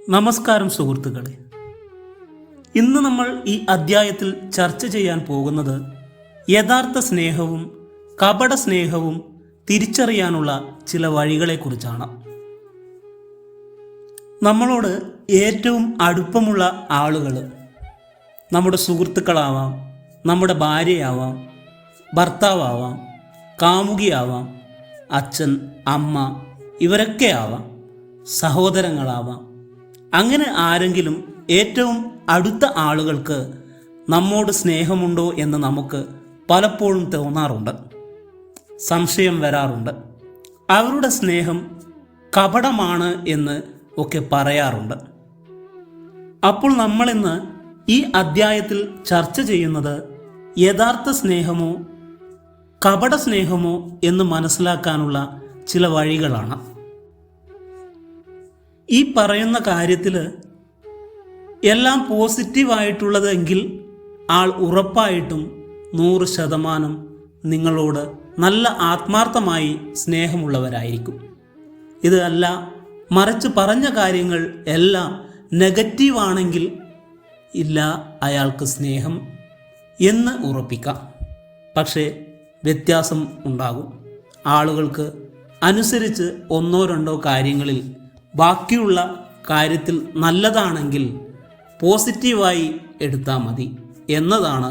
നമസ്കാരം സുഹൃത്തുക്കളെ, ഇന്ന് നമ്മൾ ഈ അദ്ധ്യായത്തിൽ ചർച്ച ചെയ്യാൻ പോകുന്നത് യഥാർത്ഥ സ്നേഹവും കപട സ്നേഹവും തിരിച്ചറിയാനുള്ള ചില വഴികളെക്കുറിച്ചാണ്. നമ്മളോട് ഏറ്റവും അടുപ്പമുള്ള ആളുകൾ നമ്മുടെ സുഹൃത്തുക്കളാവാം, നമ്മുടെ ഭാര്യയാവാം, ഭർത്താവാവാം, കാമുകിയാവാം, അച്ഛൻ, അമ്മ, ഇവരൊക്കെ ആവാം, സഹോദരങ്ങളാവാം. അങ്ങനെ ആരെങ്കിലും ഏറ്റവും അടുത്ത ആളുകൾക്ക് നമ്മോട് സ്നേഹമുണ്ടോ എന്ന് നമുക്ക് പലപ്പോഴും തോന്നാറുണ്ട്, സംശയം വരാറുണ്ട്. അവരുടെ സ്നേഹം കപടമാണ് എന്ന് ഒക്കെ പറയാറുണ്ട്. അപ്പോൾ നമ്മളിന്ന് ഈ അദ്ധ്യായത്തിൽ ചർച്ച ചെയ്യുന്നത് യഥാർത്ഥ സ്നേഹമോ കപട സ്നേഹമോ എന്ന് മനസ്സിലാക്കാനുള്ള ചില വഴികളാണ്. ഈ പറയുന്ന കാര്യത്തിൽ എല്ലാം പോസിറ്റീവായിട്ടുള്ളതെങ്കിൽ ആൾ ഉറപ്പായിട്ടും 100% നിങ്ങളോട് നല്ല ആത്മാർത്ഥമായി സ്നേഹമുള്ളവരായിരിക്കും. ഇത് അല്ല, മറിച്ച് പറഞ്ഞ കാര്യങ്ങൾ എല്ലാം നെഗറ്റീവാണെങ്കിൽ ഇല്ല, അയാൾക്ക് സ്നേഹം എന്ന് ഉറപ്പിക്കാം. പക്ഷേ വ്യത്യാസം ഉണ്ടാകും. ആളുകൾക്ക് അനുസരിച്ച് ഒന്നോ രണ്ടോ കാര്യങ്ങളിൽ ബാക്കിയുള്ള കാര്യത്തിൽ നല്ലതാണെങ്കിൽ പോസിറ്റീവായി എടുത്താൽ മതി എന്നതാണ്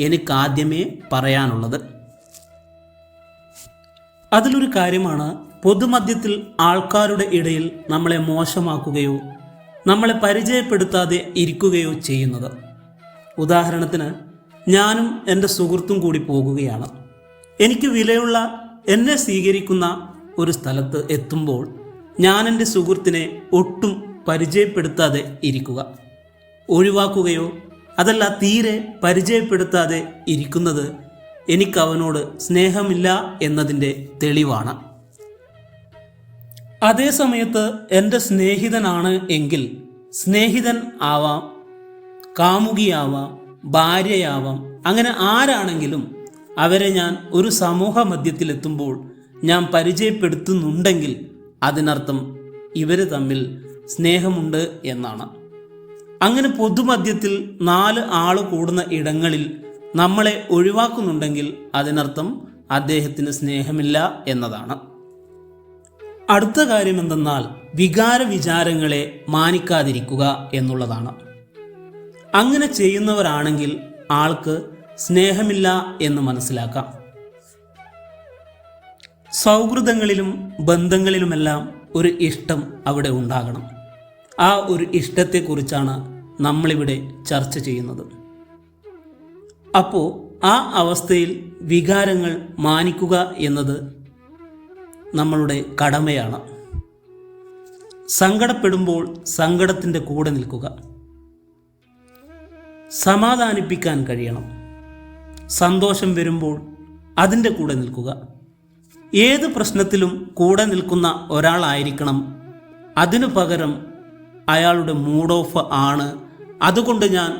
എനിക്കാദ്യമേ പറയാനുള്ളത്. അതിലൊരു കാര്യമാണ് പൊതുമധ്യത്തിൽ ആൾക്കാരുടെ ഇടയിൽ നമ്മളെ മോശമാക്കുകയോ നമ്മളെ പരിചയപ്പെടുത്താതെ ഇരിക്കുകയോ ചെയ്യുന്നത്. ഉദാഹരണത്തിന്, ഞാനും എൻ്റെ സുഹൃത്തും കൂടി പോകുകയാണ്. എനിക്ക് വിലയുള്ള എന്നെ സ്വീകരിക്കുന്ന ഒരു സ്ഥലത്ത് എത്തുമ്പോൾ ഞാൻ എൻ്റെ സുഹൃത്തിനെ ഒട്ടും പരിചയപ്പെടുത്താതെ ഇരിക്കുക, ഒഴിവാക്കുകയോ അതല്ല തീരെ പരിചയപ്പെടുത്താതെ ഇരിക്കുന്നത് എനിക്ക് അവനോട് സ്നേഹമില്ല എന്നതിൻ്റെ തെളിവാണ്. അതേ സമയത്ത് എൻ്റെ സ്നേഹിതനാണ് എങ്കിൽ സ്നേഹിതൻ ആവാം, കാമുകിയാവാം, ഭാര്യയാവാം, അങ്ങനെ ആരാണെങ്കിലും അവരെ ഞാൻ ഒരു സമൂഹ മധ്യത്തിലെത്തുമ്പോൾ ഞാൻ പരിചയപ്പെടുത്തുന്നുണ്ടെങ്കിൽ അതിനർത്ഥം ഇവർ തമ്മിൽ സ്നേഹമുണ്ട് എന്നാണ്. അങ്ങനെ പൊതുമധ്യത്തിൽ 4 ആൾ കൂടുന്ന ഇടങ്ങളിൽ നമ്മളെ ഒഴിവാക്കുന്നുണ്ടെങ്കിൽ അതിനർത്ഥം അദ്ദേഹത്തിന് സ്നേഹമില്ല എന്നതാണ്. അടുത്ത കാര്യം എന്തെന്നാൽ വിചാരങ്ങളെ മാനിക്കാതിരിക്കുക എന്നുള്ളതാണ്. അങ്ങനെ ചെയ്യുന്നവരാണെങ്കിൽ ആൾക്ക് സ്നേഹമില്ല എന്ന് മനസ്സിലാക്കാം. സൗഹൃദങ്ങളിലും ബന്ധങ്ങളിലുമെല്ലാം ഒരു ഇഷ്ടം അവിടെ ഉണ്ടാകണം. ആ ഒരു ഇഷ്ടത്തെക്കുറിച്ചാണ് നമ്മളിവിടെ ചർച്ച ചെയ്യുന്നത്. അപ്പോൾ ആ അവസ്ഥയിൽ വികാരങ്ങൾ മാനിക്കുക എന്നത് നമ്മളുടെ കടമയാണ്. സങ്കടപ്പെടുമ്പോൾ സങ്കടത്തിൻ്റെ കൂടെ നിൽക്കുക, സമാധാനിപ്പിക്കാൻ കഴിയണം. സന്തോഷം വരുമ്പോൾ അതിൻ്റെ കൂടെ നിൽക്കുക. ഏത് പ്രശ്നത്തിലും കൂടെ നിൽക്കുന്ന ഒരാളായിരിക്കണം. അതിനു പകരം അയാളുടെ മൂഡ് ഓഫ് ആണ്, അതുകൊണ്ട് ഞാൻ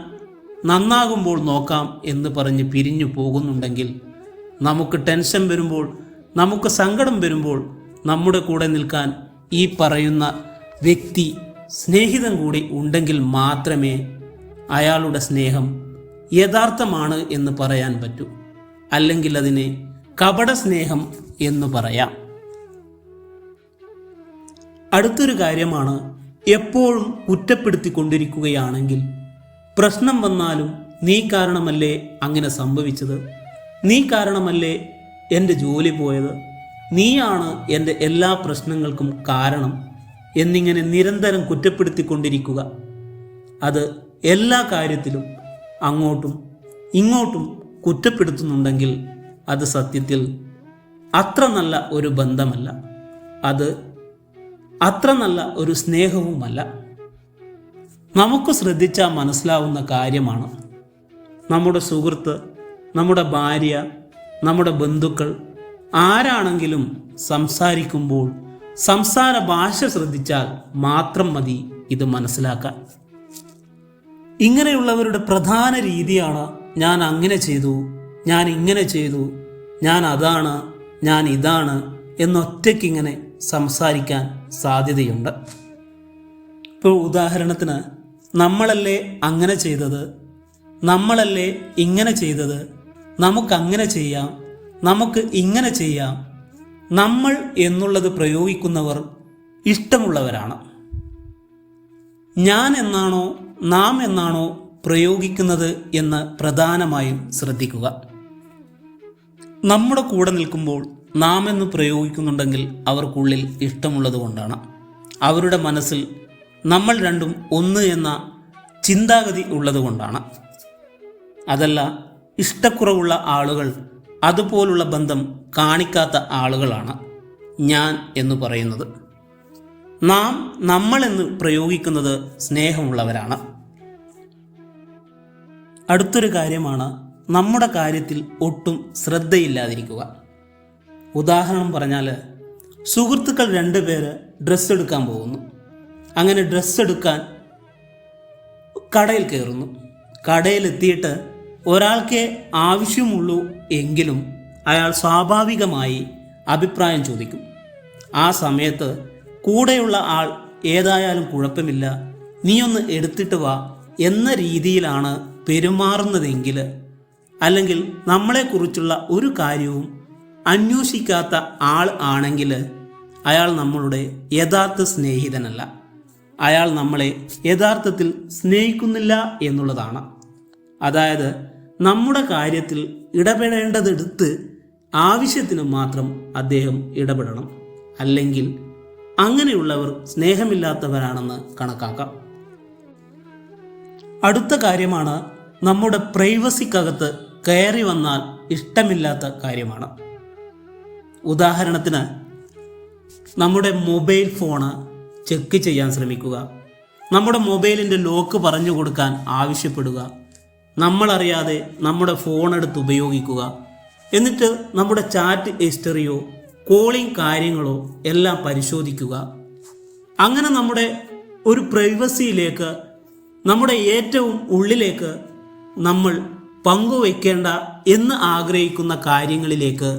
നന്നാകുമ്പോൾ നോക്കാം എന്ന് പറഞ്ഞ് പിരിഞ്ഞു പോകുന്നുണ്ടെങ്കിൽ, നമുക്ക് ടെൻഷൻ വരുമ്പോൾ, നമുക്ക് സങ്കടം വരുമ്പോൾ നമ്മുടെ കൂടെ നിൽക്കാൻ ഈ പറയുന്ന വ്യക്തി, സ്നേഹിതൻ കൂടി ഉണ്ടെങ്കിൽ മാത്രമേ അയാളുടെ സ്നേഹം യഥാർത്ഥമാണ് എന്ന് പറയാൻ പറ്റൂ. അല്ലെങ്കിൽ അതിനെ കപട സ്നേഹം എന്ന് പറയാം. അടുത്തൊരു കാര്യമാണ്, എപ്പോഴും കുറ്റപ്പെടുത്തിക്കൊണ്ടിരിക്കുകയാണെങ്കിൽ പ്രശ്നം വന്നാലും നീ കാരണമല്ലേ അങ്ങനെ സംഭവിച്ചത്, നീ കാരണമല്ലേ എൻ്റെ ജോലി പോയത്, നീയാണ് എൻ്റെ എല്ലാ പ്രശ്നങ്ങൾക്കും കാരണം എന്നിങ്ങനെ നിരന്തരം കുറ്റപ്പെടുത്തിക്കൊണ്ടിരിക്കുക. അത് എല്ലാ കാര്യത്തിലും അങ്ങോട്ടും ഇങ്ങോട്ടും കുറ്റപ്പെടുത്തുന്നുണ്ടെങ്കിൽ അത് സത്യത്തിൽ അത്ര നല്ല ഒരു ബന്ധമല്ല, അത് അത്ര നല്ല ഒരു സ്നേഹവുമല്ല. നമുക്ക് ശ്രദ്ധിച്ചാൽ മനസ്സിലാവുന്ന കാര്യമാണ്, നമ്മുടെ സുഹൃത്ത്, നമ്മുടെ ഭാര്യ, നമ്മുടെ ബന്ധുക്കൾ ആരാണെങ്കിലും സംസാരിക്കുമ്പോൾ സംസാര ഭാഷ ശ്രദ്ധിച്ചാൽ മാത്രം മതി ഇത് മനസ്സിലാക്കാൻ. ഇങ്ങനെയുള്ളവരുടെ പ്രധാന രീതിയാണ് ഞാൻ അങ്ങനെ ചെയ്തു, ഞാൻ ഇങ്ങനെ ചെയ്തു, ഞാൻ അതാണ്, ഞാൻ ഇതാണ് എന്നൊറ്റയ്ക്കിങ്ങനെ സംസാരിക്കാൻ സാധ്യതയുണ്ട്. ഇപ്പോൾ ഉദാഹരണത്തിന്, നമ്മളല്ലേ അങ്ങനെ ചെയ്തത്, നമ്മളല്ലേ ഇങ്ങനെ ചെയ്തത്, നമുക്കങ്ങനെ ചെയ്യാം, നമുക്ക് ഇങ്ങനെ ചെയ്യാം. നമ്മൾ എന്നുള്ളത് പ്രയോഗിക്കുന്നവർ ഇഷ്ടമുള്ളവരാണ്. ഞാൻ എന്നാണോ നാം എന്നാണോ പ്രയോഗിക്കുന്നത് എന്ന് പ്രധാനമായും ശ്രദ്ധിക്കുക. നമ്മുടെ കൂടെ നിൽക്കുമ്പോൾ നാം എന്ന് പ്രയോഗിക്കുന്നുണ്ടെങ്കിൽ അവർക്കുള്ളിൽ ഇഷ്ടമുള്ളത് കൊണ്ടാണ്. അവരുടെ മനസ്സിൽ നമ്മൾ രണ്ടും ഒന്ന് എന്ന ചിന്താഗതി ഉള്ളതുകൊണ്ടാണ്. അതല്ല, ഇഷ്ടക്കുറവുള്ള ആളുകൾ അതുപോലുള്ള ബന്ധം കാണിക്കാത്ത ആളുകളാണ് ഞാൻ എന്ന് പറയുന്നത്. നാം നമ്മൾ എന്ന് പ്രയോഗിക്കുന്നത് സ്നേഹമുള്ളവരാണ്. അടുത്തൊരു കാര്യമാണ് നമ്മുടെ കാര്യത്തിൽ ഒട്ടും ശ്രദ്ധയില്ലാതിരിക്കുക. ഉദാഹരണം പറഞ്ഞാൽ, സുഹൃത്തുക്കൾ 2 പേര് ഡ്രസ്സ് എടുക്കാൻ പോകുന്നു. അങ്ങനെ ഡ്രസ്സ് എടുക്കാൻ കടയിൽ കയറുന്നു. കടയിലെത്തിയിട്ട് ഒരാൾക്കേ ആവശ്യമുള്ളൂ എങ്കിലും അയാൾ സ്വാഭാവികമായി അഭിപ്രായം ചോദിക്കും. ആ സമയത്ത് കൂടെയുള്ള ആൾ ഏതായാലും കുഴപ്പമില്ല, നീയൊന്ന് എടുത്തിട്ട് വാ എന്ന രീതിയിലാണ് പെരുമാറുന്നതെങ്കിൽ, അല്ലെങ്കിൽ നമ്മളെക്കുറിച്ചുള്ള ഒരു കാര്യവും അന്വേഷിക്കാത്ത ആൾ ആണെങ്കിൽ അയാൾ നമ്മളുടെ യഥാർത്ഥ സ്നേഹിതനല്ല. അയാൾ നമ്മളെ യഥാർത്ഥത്തിൽ സ്നേഹിക്കുന്നില്ല എന്നുള്ളതാണ്. അതായത്, നമ്മുടെ കാര്യത്തിൽ ഇടപെടേണ്ടതെടുത്ത് ആവശ്യത്തിന് മാത്രം അദ്ദേഹം ഇടപെടണം. അല്ലെങ്കിൽ അങ്ങനെയുള്ളവർ സ്നേഹമില്ലാത്തവരാണെന്ന് കണക്കാക്കാം. അടുത്ത കാര്യമാണ് നമ്മുടെ പ്രൈവസിക്കകത്ത് കയറി വന്നാൽ ഇഷ്ടമില്ലാത്ത കാര്യമാണ്. ഉദാഹരണത്തിന്, നമ്മുടെ മൊബൈൽ ഫോണ് ചെക്ക് ചെയ്യാൻ ശ്രമിക്കുക, നമ്മുടെ മൊബൈലിൻ്റെ ലോക്ക് പറഞ്ഞു കൊടുക്കാൻ ആവശ്യപ്പെടുക, നമ്മളറിയാതെ നമ്മുടെ ഫോൺ എടുത്ത് ഉപയോഗിക്കുക, എന്നിട്ട് നമ്മുടെ ചാറ്റ് ഹിസ്റ്ററിയോ കോളിംഗ് കാര്യങ്ങളോ എല്ലാം പരിശോധിക്കുക. അങ്ങനെ നമ്മുടെ ഒരു പ്രൈവസിയിലേക്ക്, നമ്മുടെ ഏറ്റവും ഉള്ളിലേക്ക് നമ്മൾ പങ്കുവയ്ക്കേണ്ട എന്ന് ആഗ്രഹിക്കുന്ന കാര്യങ്ങളിലേക്ക്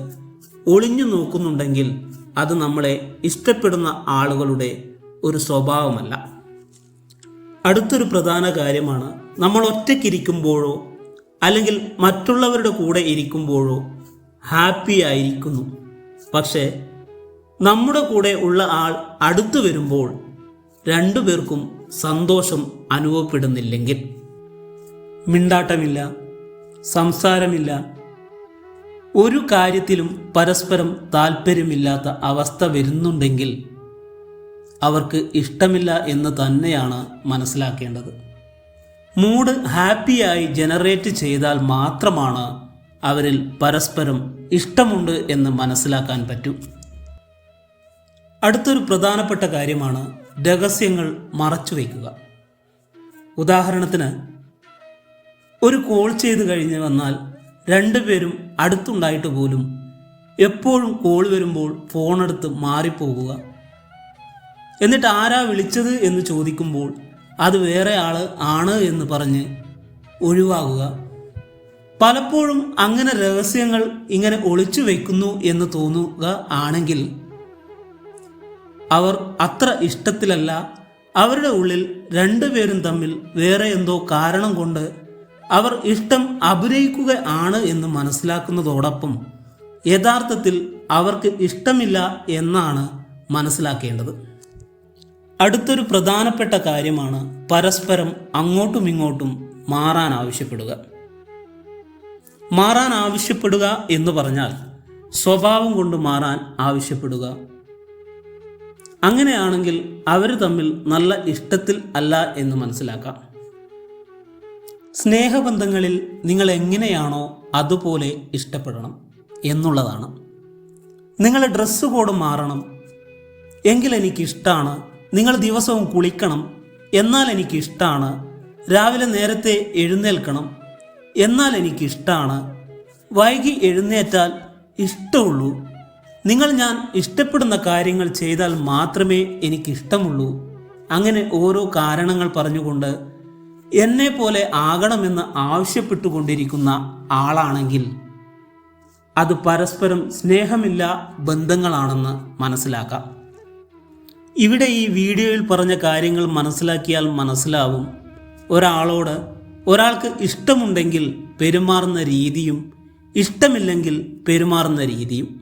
ഒളിഞ്ഞു നോക്കുന്നുണ്ടെങ്കിൽ അത് നമ്മളെ ഇഷ്ടപ്പെടുന്ന ആളുകളുടെ ഒരു സ്വഭാവമല്ല. അടുത്തൊരു പ്രധാന കാര്യമാണ്, നമ്മൾ ഒറ്റയ്ക്കിരിക്കുമ്പോഴോ അല്ലെങ്കിൽ മറ്റുള്ളവരുടെ കൂടെ ഇരിക്കുമ്പോഴോ ഹാപ്പി ആയിരിക്കുന്നു, പക്ഷേ നമ്മുടെ കൂടെ ഉള്ള ആൾ അടുത്തു വരുമ്പോൾ 2 പേർക്കും സന്തോഷം അനുഭവപ്പെടുന്നില്ലെങ്കിൽ, മിണ്ടാട്ടമില്ല, സംസാരമില്ല, ഒരു കാര്യത്തിലും പരസ്പരം താല്പര്യമില്ലാത്ത അവസ്ഥ വരുന്നുണ്ടെങ്കിൽ അവർക്ക് ഇഷ്ടമില്ല എന്ന് തന്നെയാണ് മനസ്സിലാക്കേണ്ടത്. മൂഡ് ഹാപ്പിയായി ജനറേറ്റ് ചെയ്താൽ മാത്രമാണ് അവരിൽ പരസ്പരം ഇഷ്ടമുണ്ട് എന്ന് മനസ്സിലാക്കാൻ പറ്റൂ. അടുത്തൊരു പ്രധാനപ്പെട്ട കാര്യമാണ് രഹസ്യങ്ങൾ മറച്ചു വയ്ക്കുക. ഉദാഹരണത്തിന്, ഒരു കോൾ ചെയ്ത് കഴിഞ്ഞ് വന്നാൽ 2 പേരും അടുത്തുണ്ടായിട്ട് പോലും എപ്പോഴും കോൾ വരുമ്പോൾ ഫോണെടുത്ത് മാറിപ്പോകുക. എന്നിട്ട് ആരാ വിളിച്ചത് എന്ന് ചോദിക്കുമ്പോൾ അത് വേറെ ആൾ ആണ് എന്ന് പറഞ്ഞ് ഒഴിവാകുക. പലപ്പോഴും അങ്ങനെ രഹസ്യങ്ങൾ ഇങ്ങനെ ഒളിച്ചു വയ്ക്കുന്നു എന്ന് തോന്നുക ആണെങ്കിൽ അവർ അത്ര ഇഷ്ടത്തിലല്ല. അവരുടെ ഉള്ളിൽ 2 പേരും തമ്മിൽ വേറെ എന്തോ കാരണം കൊണ്ട് അവർ ഇഷ്ടം അഭിനയിക്കുക ആണ് എന്ന് മനസ്സിലാക്കുന്നതോടൊപ്പം യഥാർത്ഥത്തിൽ അവർക്ക് ഇഷ്ടമില്ല എന്നാണ് മനസ്സിലാക്കേണ്ടത്. അടുത്തൊരു പ്രധാനപ്പെട്ട കാര്യമാണ് പരസ്പരം അങ്ങോട്ടും ഇങ്ങോട്ടും മാറാൻ ആവശ്യപ്പെടുക. മാറാൻ ആവശ്യപ്പെടുക എന്ന് പറഞ്ഞാൽ സ്വഭാവം കൊണ്ട് മാറാൻ ആവശ്യപ്പെടുക. അങ്ങനെയാണെങ്കിൽ അവർ തമ്മിൽ നല്ല ഇഷ്ടത്തിൽ അല്ല എന്ന് മനസ്സിലാക്കാം. സ്നേഹബന്ധങ്ങളിൽ നിങ്ങൾ എങ്ങനെയാണോ അതുപോലെ ഇഷ്ടപ്പെടണം എന്നുള്ളതാണ്. നിങ്ങളുടെ ഡ്രസ്സ് കോഡ് മാറണം എങ്കിൽ എനിക്കിഷ്ടമാണ്. നിങ്ങൾ ദിവസവും കുളിക്കണം എന്നാൽ എനിക്കിഷ്ടമാണ്. രാവിലെ നേരത്തെ എഴുന്നേൽക്കണം എന്നാൽ എനിക്കിഷ്ടമാണ്. വൈകി എഴുന്നേറ്റാൽ ഇഷ്ടമുള്ളൂ. നിങ്ങൾ ഞാൻ ഇഷ്ടപ്പെടുന്ന കാര്യങ്ങൾ ചെയ്താൽ മാത്രമേ എനിക്കിഷ്ടമുള്ളൂ. അങ്ങനെ ഓരോ കാരണങ്ങൾ പറഞ്ഞുകൊണ്ട് എന്നെ പോലെ ആകണമെന്ന് ആവശ്യപ്പെട്ടുകൊണ്ടിരിക്കുന്ന ആളാണെങ്കിൽ അത് പരസ്പരം സ്നേഹമില്ല ബന്ധങ്ങളാണെന്ന് മനസ്സിലാക്കാം. ഇവിടെ ഈ വീഡിയോയിൽ പറഞ്ഞ കാര്യങ്ങൾ മനസ്സിലാക്കിയാൽ മനസ്സിലാവും ഒരാളോട് ഒരാൾക്ക് ഇഷ്ടമുണ്ടെങ്കിൽ പെരുമാറുന്ന രീതിയും ഇഷ്ടമില്ലെങ്കിൽ പെരുമാറുന്ന രീതിയും.